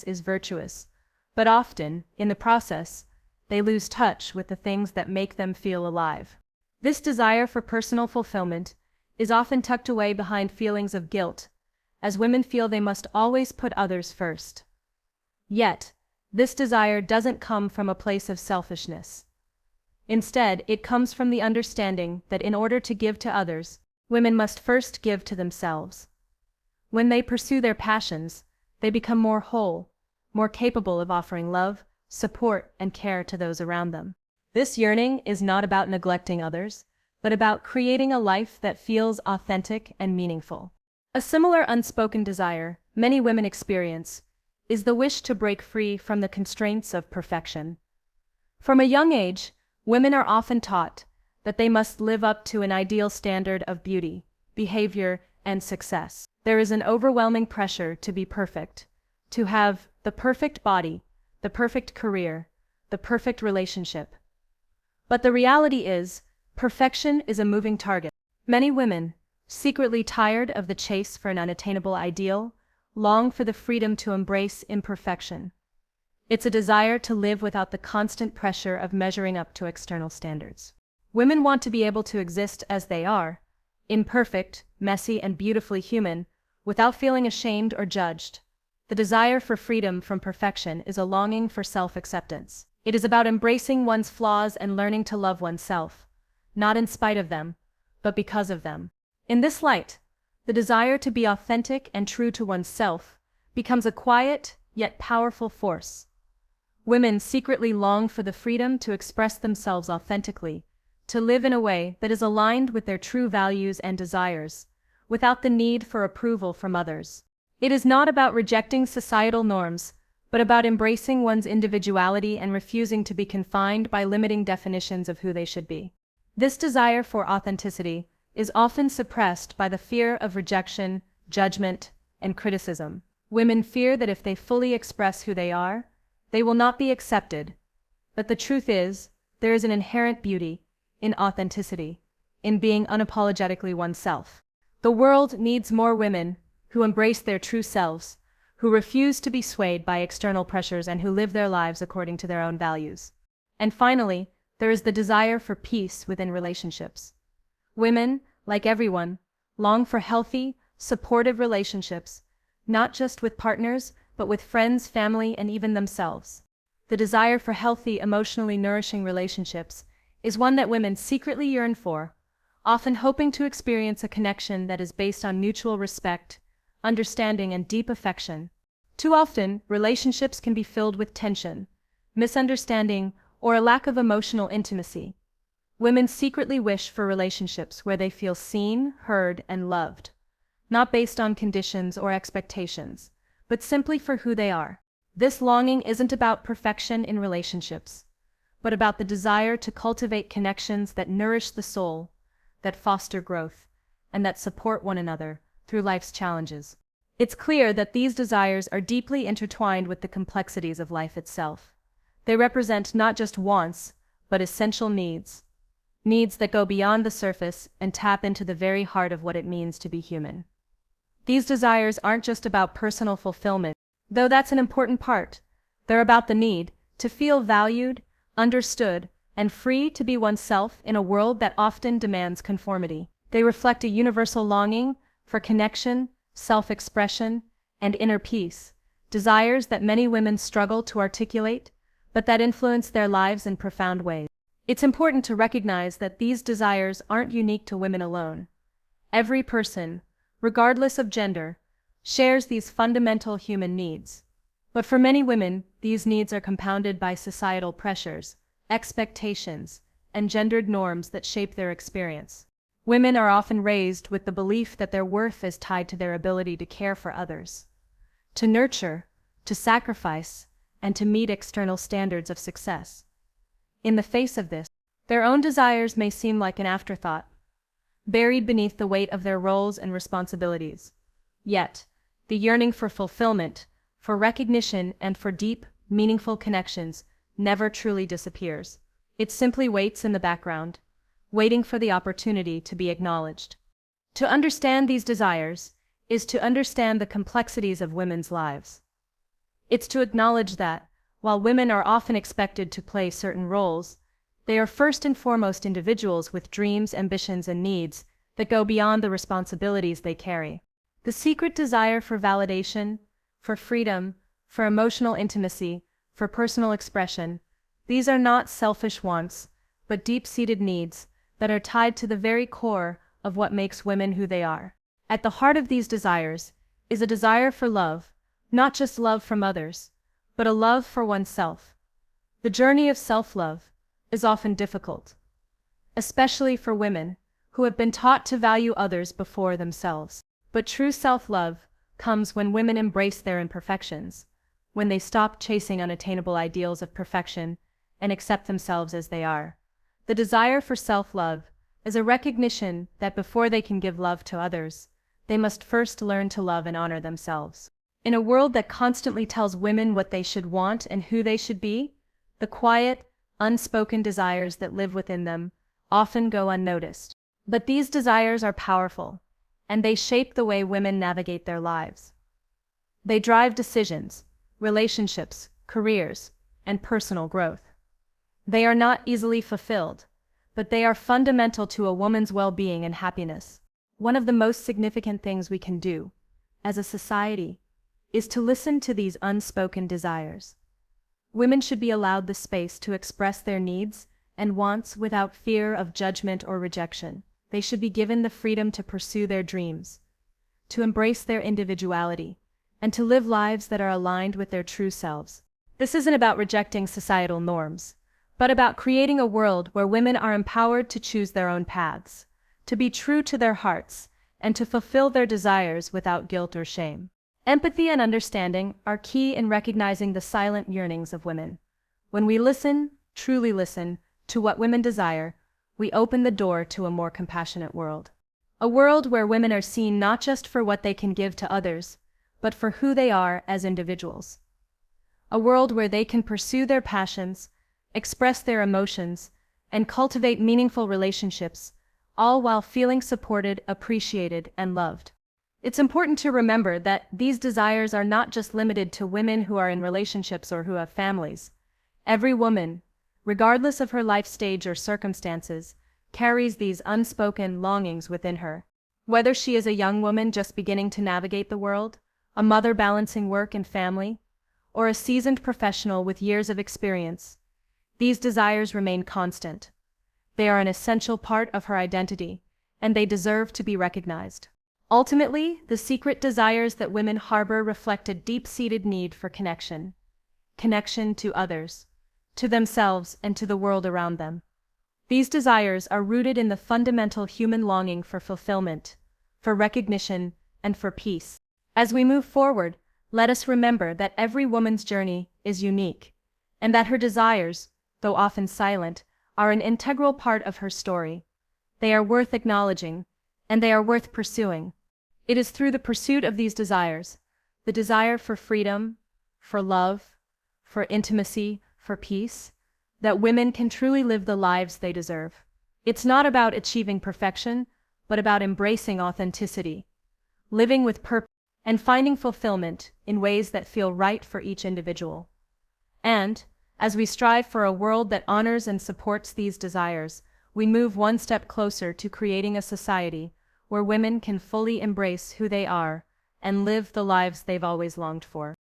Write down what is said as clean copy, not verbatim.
is virtuous, but often, in the process, they lose touch with the things that make them feel alive. This desire for personal fulfillment is often tucked away behind feelings of guilt, as women feel they must always put others first. Yet, this desire doesn't come from a place of selfishness. Instead, it comes from the understanding that in order to give to others, women must first give to themselves. When they pursue their passions, they become more whole, more capable of offering love, support, and care to those around them. This yearning is not about neglecting others, but about creating a life that feels authentic and meaningful. A similar unspoken desire many women experience is the wish to break free from the constraints of perfection. From a young age, women are often taught that they must live up to an ideal standard of beauty, behavior, and success. There is an overwhelming pressure to be perfect, to have the perfect body, the perfect career, the perfect relationship. But the reality is, perfection is a moving target. Many women, secretly tired of the chase for an unattainable ideal, long for the freedom to embrace imperfection. It's a desire to live without the constant pressure of measuring up to external standards. Women want to be able to exist as they are, imperfect, messy, and beautifully human, without feeling ashamed or judged. The desire for freedom from perfection is a longing for self-acceptance. It is about embracing one's flaws and learning to love oneself, not in spite of them, but because of them. In this light, the desire to be authentic and true to oneself becomes a quiet, yet powerful force. Women secretly long for the freedom to express themselves authentically, to live in a way that is aligned with their true values and desires, without the need for approval from others. It is not about rejecting societal norms, but about embracing one's individuality and refusing to be confined by limiting definitions of who they should be. This desire for authenticity is often suppressed by the fear of rejection, judgment, and criticism. Women fear that if they fully express who they are, they will not be accepted. But the truth is, there is an inherent beauty in authenticity, in being unapologetically oneself. The world needs more women who embrace their true selves, who refuse to be swayed by external pressures and who live their lives according to their own values. And finally, there is the desire for peace within relationships. Women, like everyone, long for healthy, supportive relationships, not just with partners, but with friends, family, and even themselves. The desire for healthy, emotionally nourishing relationships is one that women secretly yearn for, often hoping to experience a connection that is based on mutual respect, understanding, and deep affection. Too often, relationships can be filled with tension, misunderstanding, or a lack of emotional intimacy. Women secretly wish for relationships where they feel seen, heard, and loved, not based on conditions or expectations, but simply for who they are. This longing isn't about perfection in relationships, but about the desire to cultivate connections that nourish the soul, that foster growth, and that support one another through life's challenges. It's clear that these desires are deeply intertwined with the complexities of life itself. They represent not just wants, but essential needs. Needs that go beyond the surface and tap into the very heart of what it means to be human. These desires aren't just about personal fulfillment, though that's an important part. They're about the need to feel valued, understood, and free to be oneself in a world that often demands conformity. They reflect a universal longing for connection, self-expression, and inner peace, desires that many women struggle to articulate, but that influence their lives in profound ways. It's important to recognize that these desires aren't unique to women alone. Every person, regardless of gender, shares these fundamental human needs. But for many women, these needs are compounded by societal pressures, expectations, and gendered norms that shape their experience. Women are often raised with the belief that their worth is tied to their ability to care for others, to nurture, to sacrifice, and to meet external standards of success. In the face of this, their own desires may seem like an afterthought, buried beneath the weight of their roles and responsibilities. Yet, the yearning for fulfillment, for recognition, and for deep, meaningful connections never truly disappears. It simply waits in the background, waiting for the opportunity to be acknowledged. To understand these desires is to understand the complexities of women's lives. It's to acknowledge that, while women are often expected to play certain roles, they are first and foremost individuals with dreams, ambitions, and needs that go beyond the responsibilities they carry. The secret desire for validation, for freedom, for emotional intimacy, for personal expression, these are not selfish wants, but deep-seated needs that are tied to the very core of what makes women who they are. At the heart of these desires is a desire for love, not just love from others, but a love for oneself. The journey of self-love is often difficult, especially for women who have been taught to value others before themselves. But true self-love comes when women embrace their imperfections, when they stop chasing unattainable ideals of perfection and accept themselves as they are. The desire for self-love is a recognition that before they can give love to others, they must first learn to love and honor themselves. In a world that constantly tells women what they should want and who they should be, the quiet, unspoken desires that live within them often go unnoticed. But these desires are powerful, and they shape the way women navigate their lives. They drive decisions, relationships, careers, and personal growth. They are not easily fulfilled, but they are fundamental to a woman's well-being and happiness. One of the most significant things we can do, as a society, is to listen to these unspoken desires. Women should be allowed the space to express their needs and wants without fear of judgment or rejection. They should be given the freedom to pursue their dreams, to embrace their individuality, and to live lives that are aligned with their true selves. This isn't about rejecting societal norms, but about creating a world where women are empowered to choose their own paths, to be true to their hearts, and to fulfill their desires without guilt or shame. Empathy and understanding are key in recognizing the silent yearnings of women. When we listen, truly listen, to what women desire, we open the door to a more compassionate world. A world where women are seen not just for what they can give to others, but for who they are as individuals. A world where they can pursue their passions, express their emotions, and cultivate meaningful relationships, all while feeling supported, appreciated, and loved. It's important to remember that these desires are not just limited to women who are in relationships or who have families. Every woman, regardless of her life stage or circumstances, carries these unspoken longings within her. Whether she is a young woman just beginning to navigate the world, a mother balancing work and family, or a seasoned professional with years of experience, these desires remain constant. They are an essential part of her identity, and they deserve to be recognized. Ultimately, the secret desires that women harbor reflect a deep-seated need for connection. Connection to others, to themselves, and to the world around them. These desires are rooted in the fundamental human longing for fulfillment, for recognition, and for peace. As we move forward, let us remember that every woman's journey is unique, and that her desires, though often silent, are an integral part of her story. They are worth acknowledging, and they are worth pursuing. It is through the pursuit of these desires, the desire for freedom, for love, for intimacy, for peace, that women can truly live the lives they deserve. It's not about achieving perfection, but about embracing authenticity, living with purpose, and finding fulfillment in ways that feel right for each individual. And, as we strive for a world that honors and supports these desires, we move one step closer to creating a society where women can fully embrace who they are and live the lives they've always longed for.